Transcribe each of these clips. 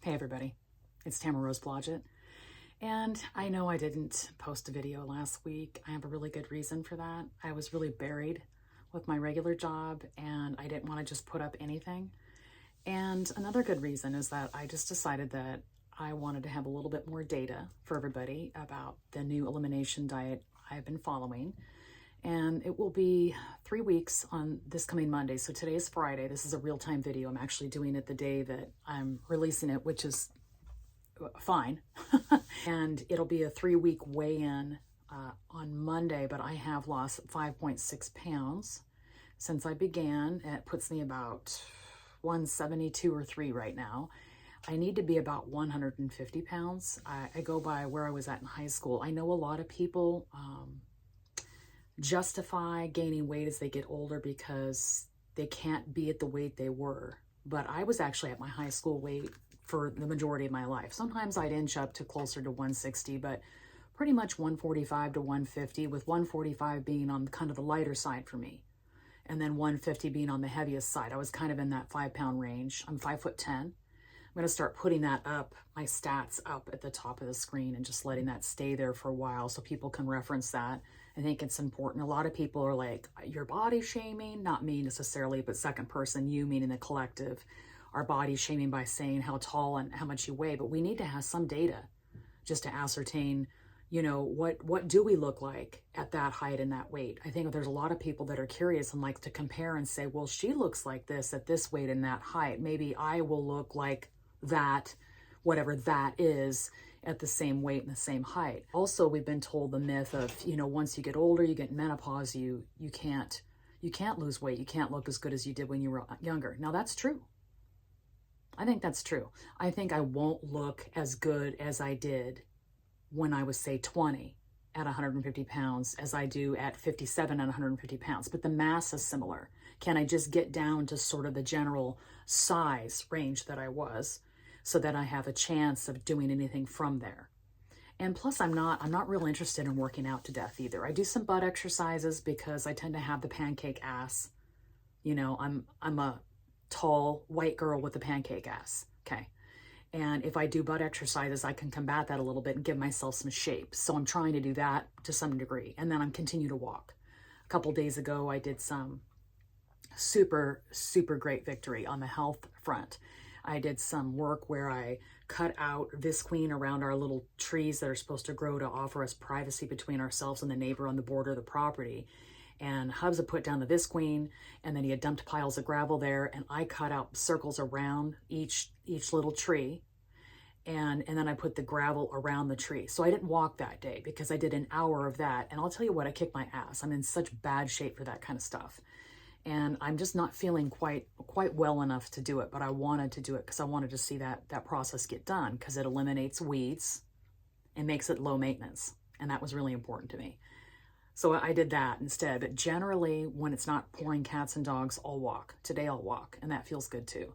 Hey everybody, it's Tamara Rose Blodgett, and I know I didn't post a video last week. I have a really good reason for that. I was really buried with my regular job and I didn't want to just put up anything. And another good reason is that I just decided that I wanted to have a little bit more data for everybody about the new elimination diet I've been following. And it will be 3 weeks on this coming Monday. So today is Friday. This is a real-time video. I'm actually doing it the day that I'm releasing it, which is fine. And it'll be a 3-week weigh-in on Monday, but I have lost 5.6 pounds since I began. And it puts me about 172 or 3 right now. I need to be about 150 pounds. I go by where I was at in high school. I know a lot of people justify gaining weight as they get older because they can't be at the weight they were. But I was actually at my high school weight for the majority of my life. Sometimes I'd inch up to closer to 160, but pretty much 145 to 150, with 145 being on kind of the lighter side for me, and then 150 being on the heaviest side. I was kind of in that 5-pound range. I'm 5'10". I'm going to start putting that up, my stats up at the top of the screen, and just letting that stay there for a while so people can reference that. I think it's important. A lot of people are like, you're body shaming, not me necessarily, but second person, you meaning the collective, are body shaming by saying how tall and how much you weigh. But we need to have some data just to ascertain, you know, what do we look like at that height and that weight. I think there's a lot of people that are curious and like to compare and say, well, she looks like this at this weight and that height. Maybe I will look like that, whatever that is, at the same weight and the same height. Also, we've been told the myth of, you know, once you get older, you get menopause, you can't lose weight. You can't look as good as you did when you were younger. Now that's true. I think that's true. I think I won't look as good as I did when I was, say, 20 at 150 pounds as I do at 57 at 150 pounds. But the mass is similar. Can I just get down to sort of the general size range that I was, so that I have a chance of doing anything from there? And plus, I'm not real interested in working out to death either. I do some butt exercises because I tend to have the pancake ass. You know, I'm a tall white girl with a pancake ass. Okay. And if I do butt exercises, I can combat that a little bit and give myself some shape. So I'm trying to do that to some degree. And then I'm continue to walk. A couple days ago, I did some super, super great victory on the health front. I did some work where I cut out visqueen around our little trees that are supposed to grow to offer us privacy between ourselves and the neighbor on the border of the property. And Hubs had put down the visqueen, and then he had dumped piles of gravel there, and I cut out circles around each little tree, and then I put the gravel around the tree. So I didn't walk that day because I did an hour of that, and I'll tell you what, I kicked my ass. I'm in such bad shape for that kind of stuff. And I'm just not feeling quite well enough to do it, but I wanted to do it because I wanted to see that process get done, because it eliminates weeds and makes it low maintenance. And that was really important to me. So I did that instead. But generally, when it's not pouring cats and dogs, I'll walk. Today I'll walk, and that feels good too.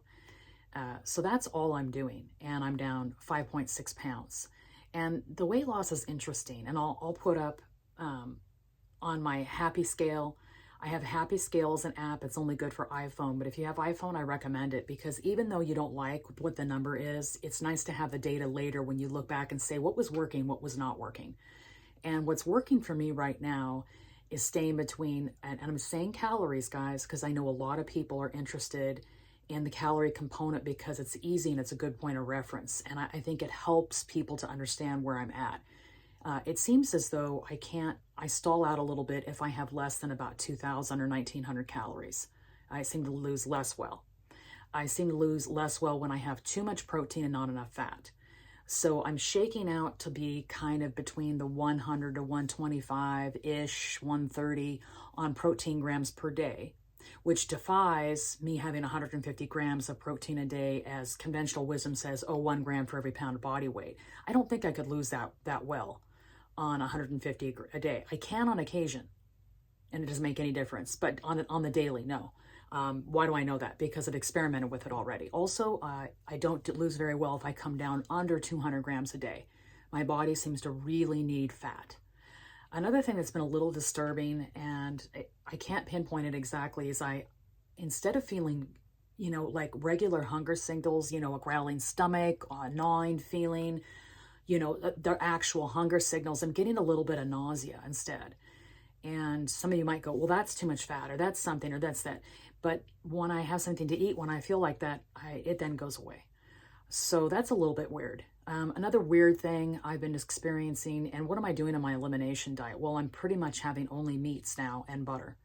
So that's all I'm doing. And I'm down 5.6 pounds. And the weight loss is interesting. And I'll put up on my Happy Scale. I have Happy Scale as an app. It's only good for iPhone, but if you have iPhone, I recommend it, because even though you don't like what the number is, it's nice to have the data later when you look back and say what was working, what was not working. And what's working for me right now is staying between, and I'm saying calories, guys, because I know a lot of people are interested in the calorie component because it's easy and it's a good point of reference. And I think it helps people to understand where I'm at. It seems as though I stall out a little bit if I have less than about 2,000 or 1,900 calories. I seem to lose less well. I seem to lose less well when I have too much protein and not enough fat. So I'm shaking out to be kind of between the 100 to 125-ish, 130 on protein grams per day, which defies me having 150 grams of protein a day, as conventional wisdom says, 1 gram for every pound of body weight. I don't think I could lose that well on 150 a day. I can on occasion, and it doesn't make any difference, but on the daily, no. Why do I know that? Because I've experimented with it already. Also, I don't lose very well if I come down under 200 grams a day. My body seems to really need fat. Another thing that's been a little disturbing, and I can't pinpoint it exactly, is instead of feeling you know, like regular hunger signals, you know, a growling stomach, a gnawing feeling, you know, the actual hunger signals. I'm getting a little bit of nausea instead. And some of you might go, well, that's too much fat, or that's something, or that's that. But when I have something to eat, when I feel like that, it then goes away. So that's a little bit weird. Another weird thing I've been experiencing, and what am I doing in my elimination diet? Well, I'm pretty much having only meats now and butter.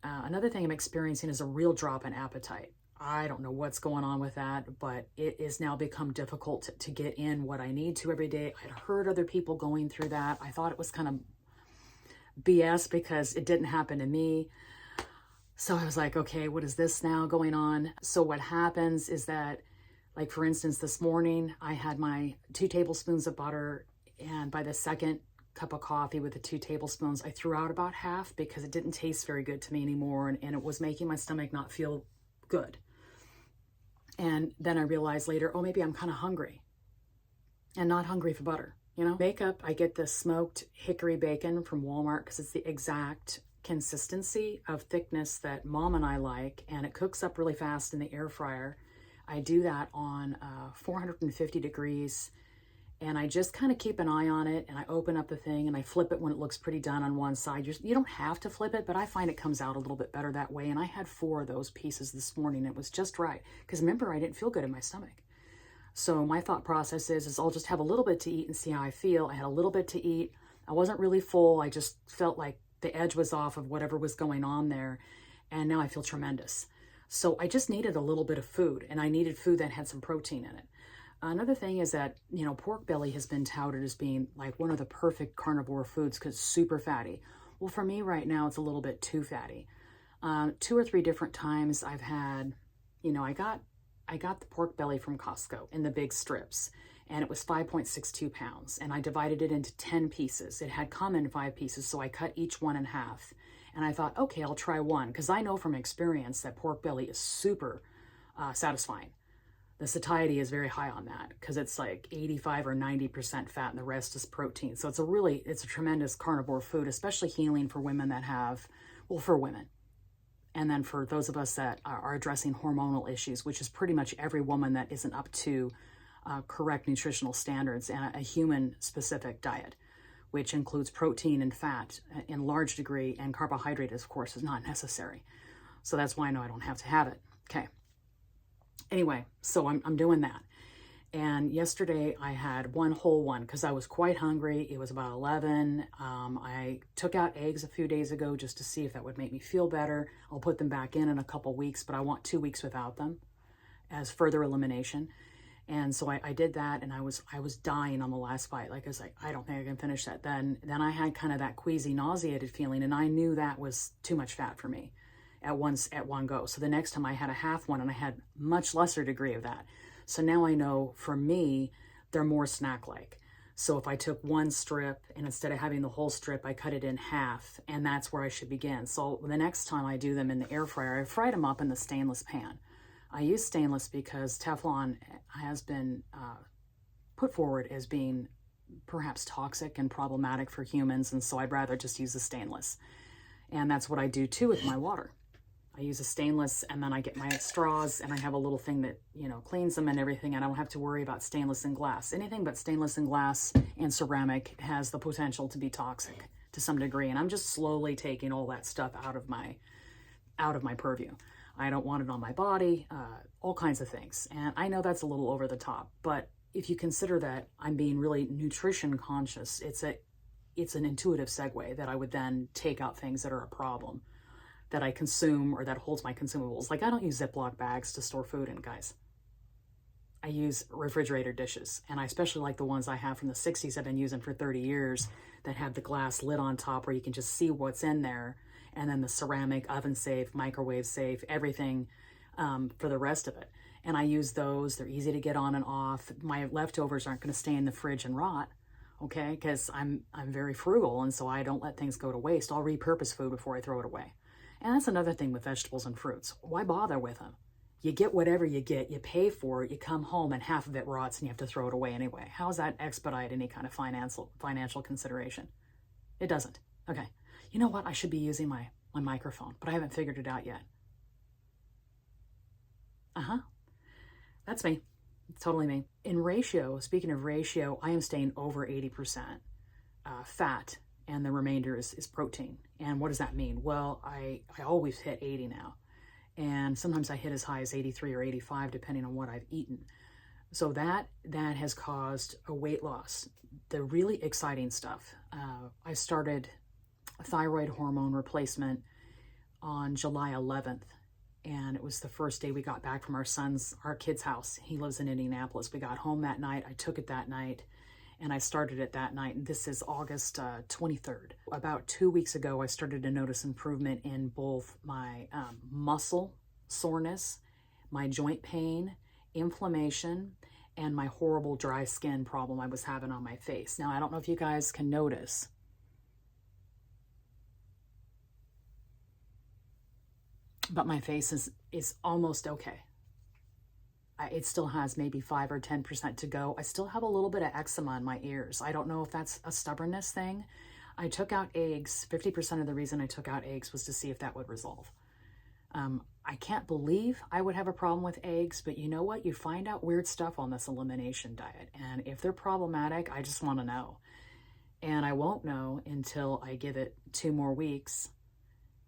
Another thing I'm experiencing is a real drop in appetite. I don't know what's going on with that, but it has now become difficult to get in what I need to every day. I'd heard other people going through that. I thought it was kind of BS because it didn't happen to me. So I was like, okay, what is this now going on? So what happens is that, like, for instance, this morning I had my 2 tablespoons of butter, and by the second cup of coffee with the 2 tablespoons, I threw out about half because it didn't taste very good to me anymore, and it was making my stomach not feel good. And then I realized later, oh, maybe I'm kind of hungry and not hungry for butter. You know, makeup, I get the smoked hickory bacon from Walmart because it's the exact consistency of thickness that Mom and I like, and it cooks up really fast in the air fryer. I do that on 450 degrees, and I just kind of keep an eye on it, and I open up the thing and I flip it when it looks pretty done on one side. You don't have to flip it, but I find it comes out a little bit better that way. And I had 4 of those pieces this morning. It was just right because remember, I didn't feel good in my stomach. So my thought process is I'll just have a little bit to eat and see how I feel. I had a little bit to eat. I wasn't really full. I just felt like the edge was off of whatever was going on there. And now I feel tremendous. So I just needed a little bit of food, and I needed food that had some protein in it. Another thing is that, you know, pork belly has been touted as being like one of the perfect carnivore foods because it's super fatty. Well, for me right now, it's a little bit too fatty. 2 or 3 different times I've had, you know, I got the pork belly from Costco in the big strips, and it was 5.62 pounds, and I divided it into 10 pieces. It had come in 5 pieces, so I cut each one in half. And I thought, okay, I'll try one, because I know from experience that pork belly is super satisfying. The satiety is very high on that because it's like 85 or 90% fat and the rest is protein. So it's a tremendous carnivore food, especially healing for women that have, well, for women. And then for those of us that are addressing hormonal issues, which is pretty much every woman that isn't up to correct nutritional standards and a human-specific diet, which includes protein and fat in large degree, and carbohydrate, of course, is not necessary. So that's why I know I don't have to have it. Okay. Anyway, so I'm doing that. And yesterday I had one whole one because I was quite hungry. It was about 11. I took out eggs a few days ago just to see if that would make me feel better. I'll put them back in a couple weeks, but I want 2 weeks without them as further elimination. And so I did that, and I was dying on the last bite. Like I was like, I don't think I can finish that. Then I had kind of that queasy, nauseated feeling, and I knew that was too much fat for me at one go. So the next time I had a half one, and I had much lesser degree of that. So now I know for me, they're more snack-like. So if I took one strip, and instead of having the whole strip, I cut it in half, and that's where I should begin. So the next time I do them in the air fryer, I fried them up in the stainless pan. I use stainless because Teflon has been put forward as being perhaps toxic and problematic for humans, and so I'd rather just use the stainless. And that's what I do too with my water. I use a stainless, and then I get my straws, and I have a little thing that, you know, cleans them and everything. I don't have to worry about stainless and glass. Anything but stainless and glass and ceramic has the potential to be toxic to some degree, and I'm just slowly taking all that stuff out of my purview. I don't want it on my body, all kinds of things. And I know that's a little over the top, but if you consider that I'm being really nutrition conscious, it's an intuitive segue that I would then take out things that are a problem that I consume or that holds my consumables. Like, I don't use Ziploc bags to store food in, guys. I use refrigerator dishes, and I especially like the ones I have from the 60s I've been using for 30 years that have the glass lid on top where you can just see what's in there, and then the ceramic, oven safe, microwave safe, everything for the rest of it. And I use those. They're easy to get on and off. My leftovers aren't going to stay in the fridge and rot, okay, because I'm very frugal, and so I don't let things go to waste. I'll repurpose food before I throw it away. And that's another thing with vegetables and fruits. Why bother with them? You get whatever you get, you pay for it, you come home and half of it rots and you have to throw it away anyway. How does that expedite any kind of financial consideration? It doesn't. Okay. You know what? I should be using my microphone, but I haven't figured it out yet. Uh-huh. That's me. It's totally me. In ratio, speaking of ratio, I am staying over 80% fat, and the remainder is protein. And what does that mean? Well, I always hit 80 now. And sometimes I hit as high as 83 or 85, depending on what I've eaten. So that has caused a weight loss. The really exciting stuff, I started thyroid hormone replacement on July 11th. And it was the first day we got back from our kid's house. He lives in Indianapolis. We got home that night. I took it that night, and I started it that night. And this is August 23rd. About 2 weeks ago, I started to notice improvement in both my muscle soreness, my joint pain, inflammation, and my horrible dry skin problem I was having on my face. Now, I don't know if you guys can notice, but my face is almost okay. It still has maybe 5 or 10% to go. I still have a little bit of eczema in my ears. I don't know if that's a stubbornness thing. I took out eggs. 50% of the reason I took out eggs was to see if that would resolve. I can't believe I would have a problem with eggs, but you know what? You find out weird stuff on this elimination diet. And if they're problematic, I just want to know. And I won't know until I give it 2 more weeks.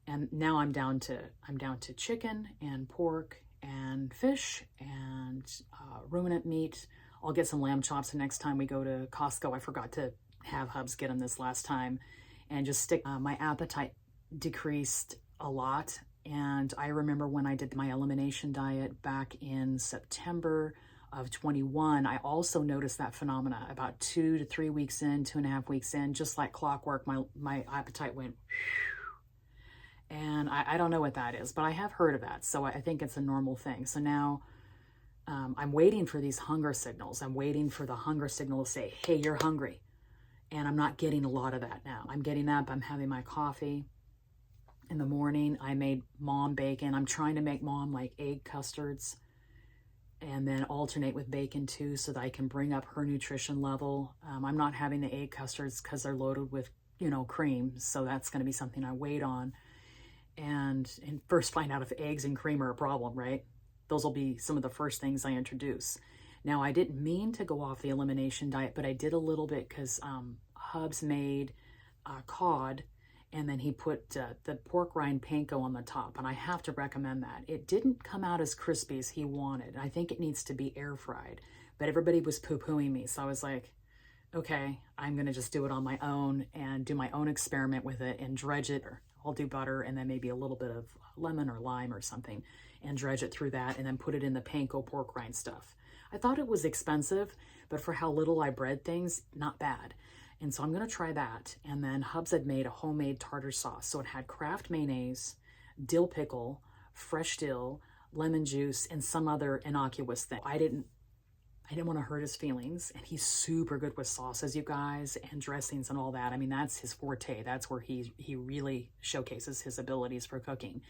And now I'm down to chicken and pork and fish and ruminant meat. I'll get some lamb chops the next time we go to Costco. I forgot to have Hubs get them this last time. And just stick, my appetite decreased a lot. And I remember when I did my elimination diet back in September of 21, I also noticed that phenomena about 2 to 3 weeks in, 2.5 weeks in, just like clockwork, my appetite went and I don't know what that is, but I have heard of that. So I think it's a normal thing. So now I'm waiting for these hunger signals. I'm waiting for the hunger signal to say, hey, you're hungry. And I'm not getting a lot of that now. I'm getting up, I'm having my coffee. In the morning, I made Mom bacon. I'm trying to make Mom like egg custards and then alternate with bacon too so that I can bring up her nutrition level. I'm not having the egg custards because they're loaded with, cream. So that's going to be something I wait on. And first find out if eggs and cream are a problem, right? Those will be some of the first things I introduce. Now, I didn't mean to go off the elimination diet, but I did a little bit because Hubs made cod, and then he put the pork rind panko on the top, and I have to recommend that. It didn't come out as crispy as he wanted. I think it needs to be air fried, but everybody was poo-pooing me, so I was like, okay, I'm going to just do it on my own and do my own experiment with it and dredge it. I'll do butter and then maybe a little bit of lemon or lime or something and dredge it through that and then put it in the panko pork rind stuff. I thought it was expensive, but for how little I bread things, not bad. And so I'm going to try that. And then Hubs had made a homemade tartar sauce. So it had Kraft mayonnaise, dill pickle, fresh dill, lemon juice, and some other innocuous thing. I didn't want to hurt his feelings. And he's super good with sauces, you guys, and dressings and all that. I mean, that's his forte. That's where he really showcases his abilities for cooking.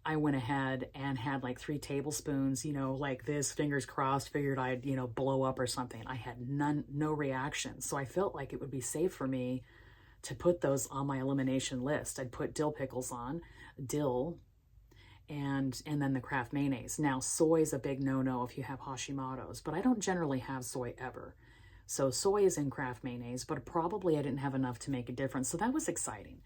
I went ahead and had like 3 tablespoons, like this, fingers crossed, figured I'd, blow up or something. I had no reaction. So I felt like it would be safe for me to put those on my elimination list. I'd put dill pickles on, dill, and then the Kraft mayonnaise. Now, soy is a big no-no if you have Hashimoto's, but I don't generally have soy ever. So soy is in Kraft mayonnaise, but probably I didn't have enough to make a difference. So that was exciting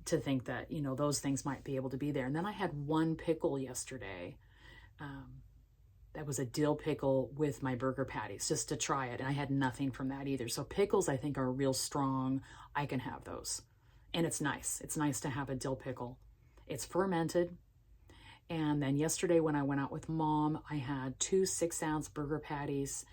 to think that, those things might be able to be there. And then I had 1 pickle yesterday. That was a dill pickle with my burger patties just to try it. And I had nothing from that either. So pickles, I think, are real strong. I can have those. And it's nice. It's nice to have a dill pickle. It's fermented. And then yesterday when I went out with Mom, I had 2 6-ounce burger patties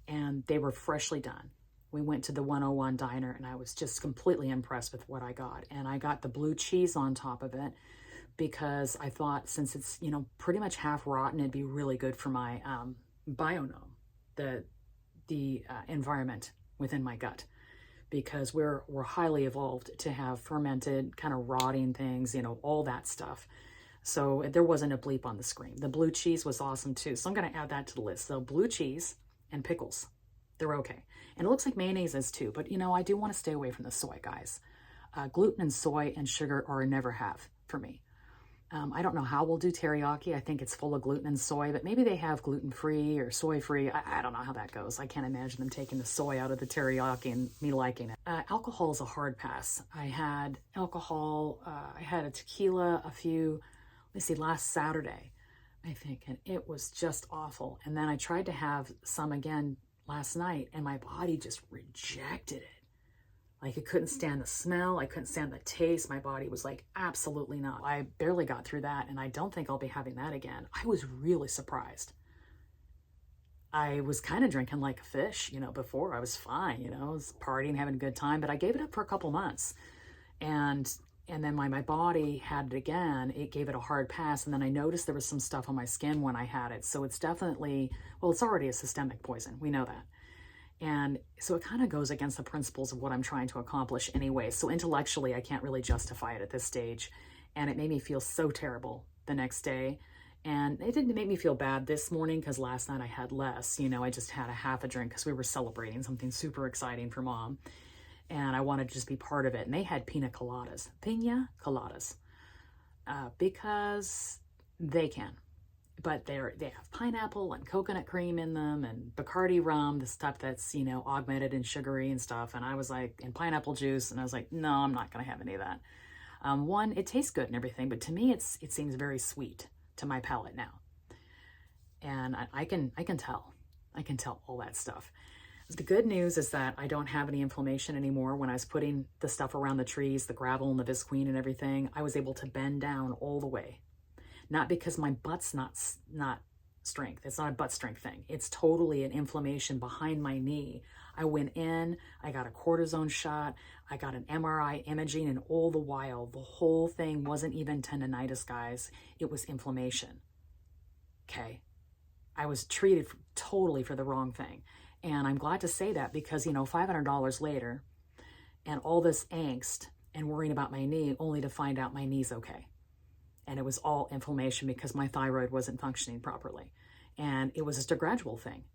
and they were freshly done. We went to the 101 diner and I was just completely impressed with what I got. And I got the blue cheese on top of it because I thought since it's, pretty much half rotten, it'd be really good for my bionome, the environment within my gut, because we're highly evolved to have fermented, kind of rotting things, all that stuff. So there wasn't a bleep on the screen. The blue cheese was awesome too. So I'm going to add that to the list. So blue cheese and pickles, they're okay. And it looks like mayonnaise is too, but I do want to stay away from the soy, guys. Gluten and soy and sugar are a never have for me. I don't know how we'll do teriyaki. I think it's full of gluten and soy, but maybe they have gluten-free or soy-free. I don't know how that goes. I can't imagine them taking the soy out of the teriyaki and me liking it. Alcohol is a hard pass. I had alcohol. I had a tequila last Saturday, I think, and it was just awful. And then I tried to have some again last night, and my body just rejected it. Like, I couldn't stand the smell. I couldn't stand the taste. My body was like, absolutely not. I barely got through that, and I don't think I'll be having that again. I was really surprised. I was kind of drinking like a fish, before. I was fine, I was partying, having a good time, but I gave it up for a couple months. And then my body had it again. It gave it a hard pass, and then I noticed there was some stuff on my skin when I had it. So it's definitely, it's already a systemic poison. We know that. And so it kind of goes against the principles of what I'm trying to accomplish anyway. So intellectually, I can't really justify it at this stage. And it made me feel so terrible the next day. And it didn't make me feel bad this morning because last night I had less. I just had a half a drink because we were celebrating something super exciting for Mom. And I wanted to just be part of it. And they had pina coladas, because they can. But they have pineapple and coconut cream in them and Bacardi rum, the stuff that's, augmented and sugary and stuff. And I was like, and pineapple juice. And I was like, no, I'm not going to have any of that. One, it tastes good and everything, but to me, it seems very sweet to my palate now. And I can tell all that stuff. The good news is that I don't have any inflammation anymore. When I was putting the stuff around the trees, the gravel and the visqueen and everything, I was able to bend down all the way. Not because my butt's not strength. It's not a butt strength thing. It's totally an inflammation behind my knee. I went in, I got a cortisone shot, I got an MRI imaging, and all the while, the whole thing wasn't even tendonitis, guys. It was inflammation. Okay? I was treated totally for the wrong thing. And I'm glad to say that because, $500 later, and all this angst and worrying about my knee, only to find out my knee's okay. And it was all inflammation because my thyroid wasn't functioning properly. And it was just a gradual thing.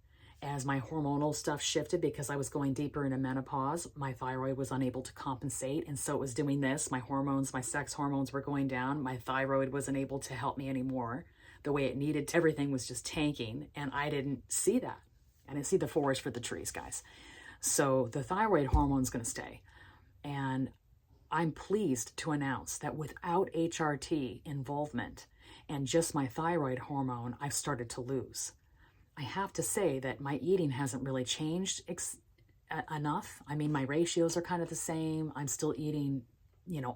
As my hormonal stuff shifted because I was going deeper into menopause, my thyroid was unable to compensate. And so it was doing this. My hormones, my sex hormones were going down. My thyroid wasn't able to help me anymore the way it needed to. Everything was just tanking. And I didn't see that. I didn't see the forest for the trees, guys. So the thyroid hormone's going to stay. And I'm pleased to announce that without HRT involvement and just my thyroid hormone, I've started to lose. I have to say that my eating hasn't really changed enough. I mean, my ratios are kind of the same. I'm still eating,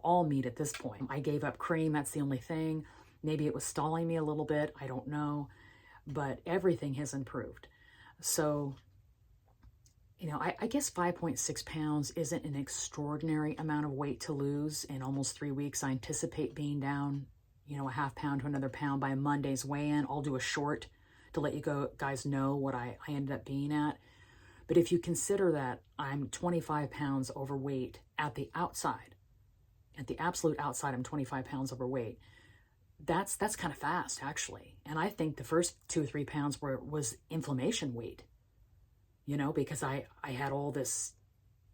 all meat at this point. I gave up cream. That's the only thing. Maybe it was stalling me a little bit. I don't know. But everything has improved. So I guess 5.6 pounds isn't an extraordinary amount of weight to lose in almost 3 weeks. I anticipate being down, a half pound to another pound by Monday's weigh-in. I'll do a short to let you guys know what I ended up being at. But if you consider that I'm 25 pounds overweight at the outside, at the absolute outside, I'm 25 pounds overweight. That's kind of fast, actually. And I think the first 2 or 3 pounds was inflammation weight. Because I had all this,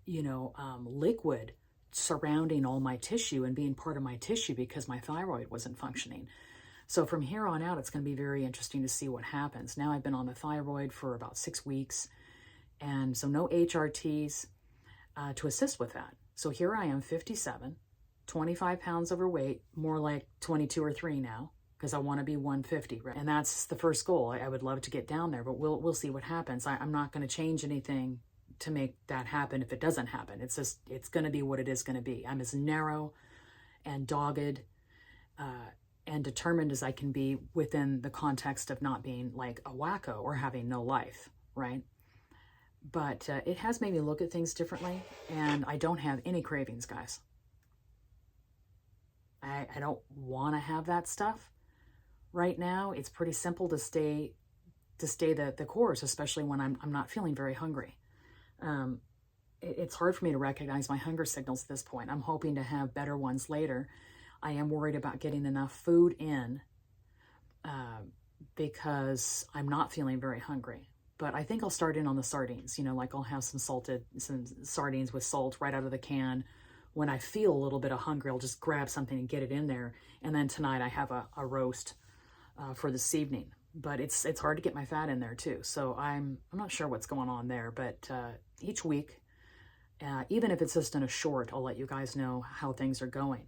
liquid surrounding all my tissue and being part of my tissue because my thyroid wasn't functioning. So from here on out, it's going to be very interesting to see what happens. Now I've been on the thyroid for about 6 weeks, and so no HRTs to assist with that. So here I am, 57, 25 pounds overweight, more like 22 or 3 now, because I want to be 150, right? And that's the first goal. I would love to get down there, but we'll see what happens. I'm not going to change anything to make that happen if it doesn't happen. It's going to be what it is going to be. I'm as narrow and dogged and determined as I can be within the context of not being like a wacko or having no life, right? But it has made me look at things differently, and I don't have any cravings, guys. I don't want to have that stuff. Right now, it's pretty simple to stay the course, especially when I'm not feeling very hungry. It's hard for me to recognize my hunger signals at this point. I'm hoping to have better ones later. I am worried about getting enough food in because I'm not feeling very hungry. But I think I'll start in on the sardines. Like I'll have some sardines with salt right out of the can when I feel a little bit of hunger, I'll just grab something and get it in there. And then tonight I have a roast for this evening. But it's hard to get my fat in there too. So I'm not sure what's going on there. But each week, even if it's just in a short, I'll let you guys know how things are going.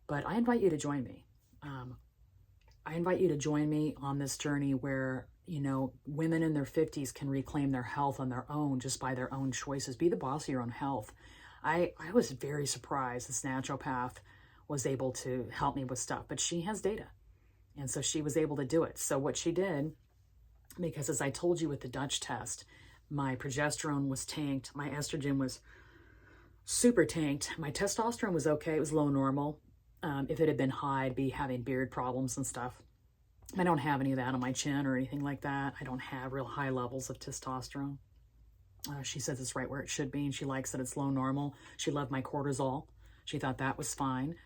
But I invite you to join me. I invite you to join me on this journey where, you know, women in their 50s can reclaim their health on their own, just by their own choices. Be the boss of your own health. I was very surprised this naturopath was able to help me with stuff, but she has data. And so she was able to do it. So what she did, because as I told you with the Dutch test, my progesterone was tanked. My estrogen was super tanked. My testosterone was okay. It was low normal. If it had been high, I'd be having beard problems and stuff. I don't have any of that on my chin or anything like that. I don't have real high levels of testosterone. She says it's right where it should be, and she likes that it's low normal. She loved my cortisol. She thought that was fine.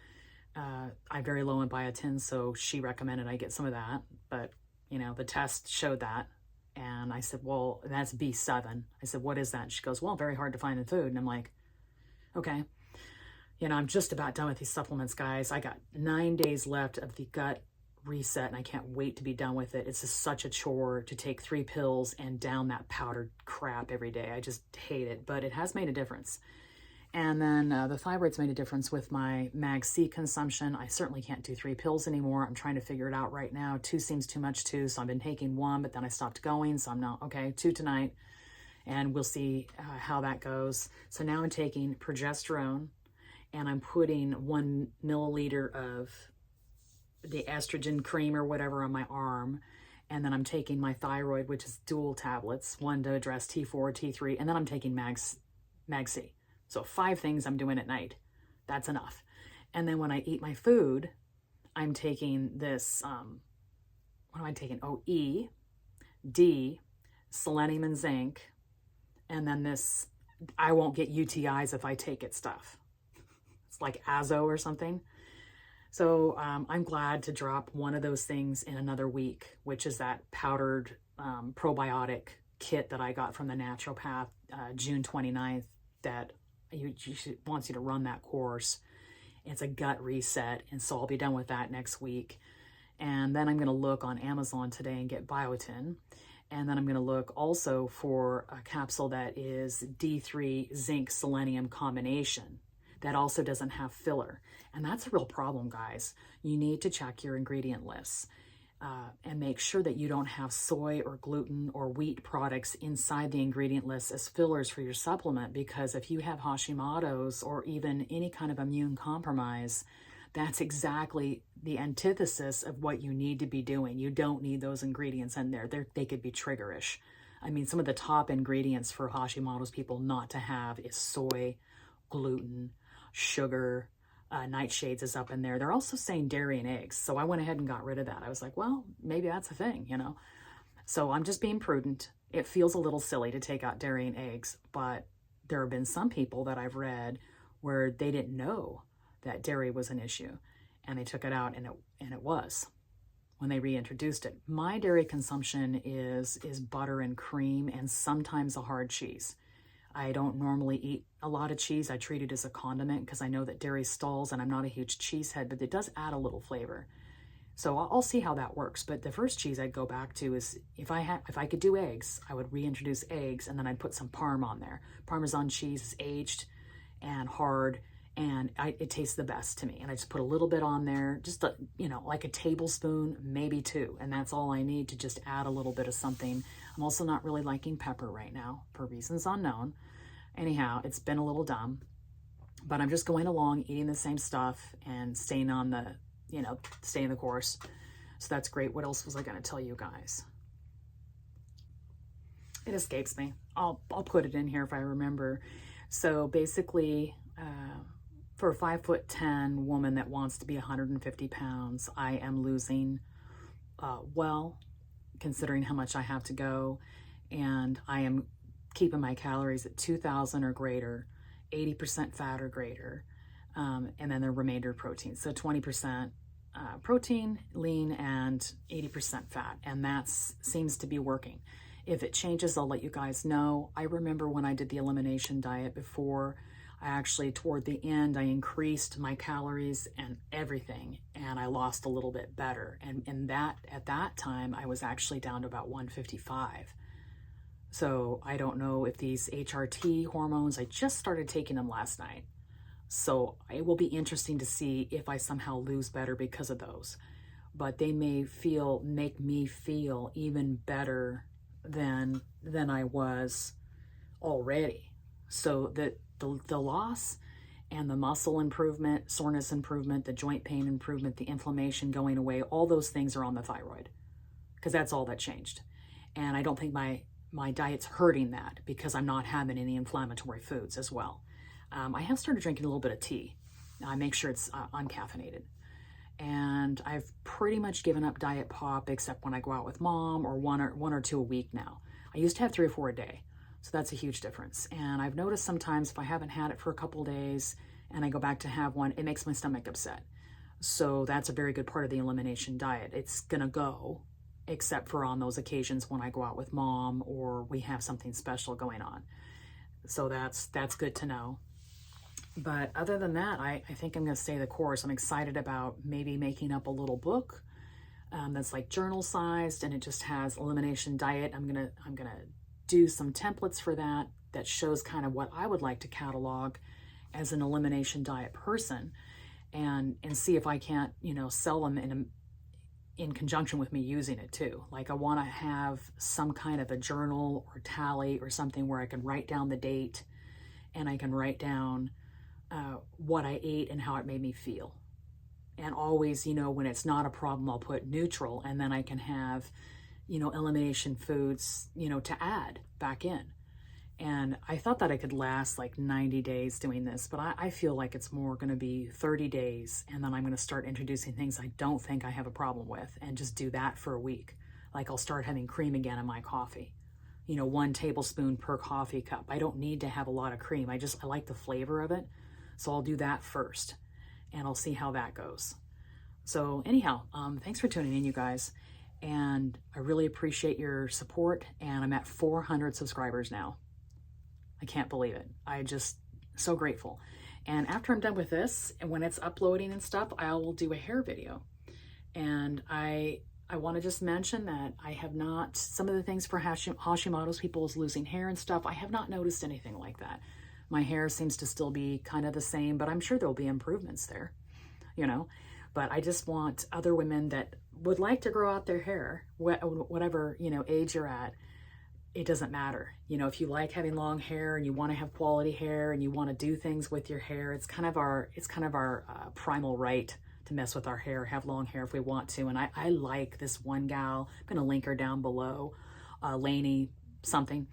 I'm very low in biotin, so she recommended I get some of that. But, you know, the test showed that. And I said, well, that's B7. I said, what is that? And she goes, well, very hard to find in food. And I'm like, okay. You know, I'm just about done with these supplements, guys. I got 9 days left of the gut reset, and I can't wait to be done with it. It's just such a chore to take 3 pills and down that powdered crap every day. I just hate it, but it has made a difference. And then the thyroid's made a difference with my Mag-C consumption. I certainly can't do 3 pills anymore. I'm trying to figure it out right now. 2 seems too much too, so I've been taking 1, but then I stopped going, so I'm now, okay, 2 tonight, and we'll see how that goes. So now I'm taking progesterone, and I'm putting 1 milliliter of the estrogen cream or whatever on my arm. And then I'm taking my thyroid, which is dual tablets, one to address T4, T3, and then I'm taking Mag-C. So 5 things I'm doing at night. That's enough. And then when I eat my food, I'm taking this, what am I taking? Oh, E, D, selenium and zinc, and then this, I won't get UTIs if I take it stuff. It's like Azo or something. So I'm glad to drop one of those things in another week, which is that powdered probiotic kit that I got from the naturopath June 29th that wants you to run that course. It's a gut reset, and so I'll be done with that next week. And then I'm going to look on Amazon today and get biotin. And then I'm going to look also for a capsule that is D3 zinc selenium combination that also doesn't have filler. And that's a real problem, guys. You need to check your ingredient lists and make sure that you don't have soy or gluten or wheat products inside the ingredient list as fillers for your supplement, because if you have Hashimoto's or even any kind of immune compromise, that's exactly the antithesis of what you need to be doing. You don't need those ingredients in there. They could be triggerish. I mean, some of the top ingredients for Hashimoto's people not to have is soy, gluten, sugar, nightshades is up in there. They're also saying dairy and eggs. So I went ahead and got rid of that. I was like, well, maybe that's a thing, you know? So I'm just being prudent. It feels a little silly to take out dairy and eggs, but there have been some people that I've read where they didn't know that dairy was an issue, and they took it out, and it was when they reintroduced it. My dairy consumption is butter and cream and sometimes a hard cheese. I don't normally eat a lot of cheese. I treat it as a condiment because I know that dairy stalls, and I'm not a huge cheesehead, but it does add a little flavor. So I'll see how that works. But the first cheese I'd go back to is if I could do eggs, I would reintroduce eggs, and then I'd put some Parm on there. Parmesan cheese is aged and hard, and it tastes the best to me. And I just put a little bit on there, just like a tablespoon, maybe 2, and that's all I need to just add a little bit of something. I'm also not really liking pepper right now for reasons unknown. Anyhow, it's been a little dumb, but I'm just going along, eating the same stuff and staying on the, staying the course. So that's great. What else was I going to tell you guys? It escapes me. I'll put it in here if I remember. So basically, for a 5'10" woman that wants to be 150 pounds, I am losing well, considering how much I have to go, and I am keeping my calories at 2,000 or greater, 80% fat or greater, and then the remainder protein. So 20% protein, lean, and 80% fat, and that seems to be working. If it changes, I'll let you guys know. I remember when I did the elimination diet before, I actually, toward the end, I increased my calories and everything, and I lost a little bit better. And that, at that time, I was actually down to about 155. So I don't know if these HRT hormones, I just started taking them last night. So it will be interesting to see if I somehow lose better because of those. But they may make me feel even better than I was already. So that the loss and the muscle improvement, soreness improvement, the joint pain improvement, the inflammation going away, all those things are on the thyroid, because that's all that changed. And I don't think my diet's hurting that, because I'm not having any inflammatory foods as well. I have started drinking a little bit of tea. I make sure it's uncaffeinated. And I've pretty much given up diet pop, except when I go out with mom, or one or two a week now. I used to have 3 or 4 a day. So that's a huge difference. And I've noticed sometimes if I haven't had it for a couple days and I go back to have one, it makes my stomach upset. So that's a very good part of the elimination diet. It's gonna go, except for on those occasions when I go out with mom or we have something special going on. So that's good to know. But other than that, I think I'm gonna stay the course. I'm excited about maybe making up a little book that's like journal sized, and it just has elimination diet. I'm gonna do some templates for that shows kind of what I would like to catalog as an elimination diet person, and see if I can't, sell them in conjunction with me using it too. Like, I want to have some kind of a journal or tally or something where I can write down the date, and I can write down what I ate and how it made me feel. And always, when it's not a problem, I'll put neutral, and then I can have elimination foods, to add back in. And I thought that I could last like 90 days doing this, but I feel like it's more going to be 30 days. And then I'm going to start introducing things I don't think I have a problem with, and just do that for a week. Like, I'll start having cream again in my coffee, 1 tablespoon per coffee cup. I don't need to have a lot of cream. I like the flavor of it. So I'll do that first, and I'll see how that goes. So anyhow, thanks for tuning in, you guys. And I really appreciate your support. And I'm at 400 subscribers now. I can't believe it. I'm just so grateful. And after I'm done with this, and when it's uploading and stuff, I will do a hair video. And I want to just mention that I have not, some of the things for Hashimoto's, people is losing hair and stuff, I have not noticed anything like that. My hair seems to still be kind of the same, but I'm sure there'll be improvements there, But I just want other women that would like to grow out their hair, whatever, age you're at, it doesn't matter. If you like having long hair and you want to have quality hair and you want to do things with your hair, it's kind of our primal right to mess with our hair, have long hair if we want to. And I like this one gal. I'm going to link her down below, Lainey something.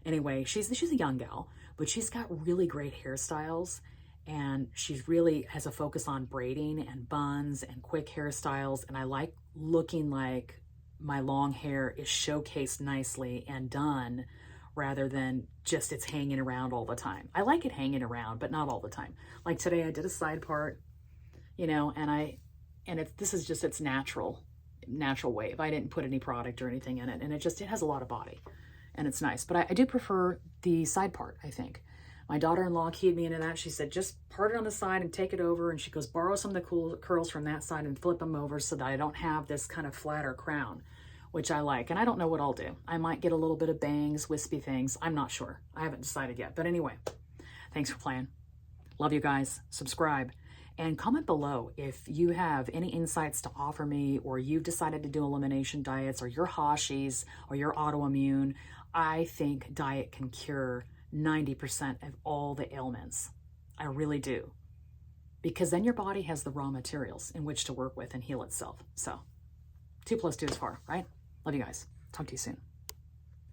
Anyway, she's a young gal, but she's got really great hairstyles. And she really has a focus on braiding and buns and quick hairstyles. And I like looking like my long hair is showcased nicely and done, rather than just it's hanging around all the time. I like it hanging around, but not all the time. Like today I did a side part, and this is just its natural wave. I didn't put any product or anything in it. And it has a lot of body, and it's nice. But I do prefer the side part, I think. My daughter-in-law keyed me into that. She said, just part it on the side and take it over. And she goes, borrow some of the cool curls from that side and flip them over so that I don't have this kind of flatter crown, which I like. And I don't know what I'll do. I might get a little bit of bangs, wispy things. I'm not sure. I haven't decided yet. But anyway, thanks for playing. Love you guys. Subscribe. And comment below if you have any insights to offer me, or you've decided to do elimination diets, or your Hashis, or your autoimmune. I think diet can cure 90% of all the ailments. I really do. Because then your body has the raw materials in which to work with and heal itself. So 2 + 2 is 4, right? Love you guys. Talk to you soon.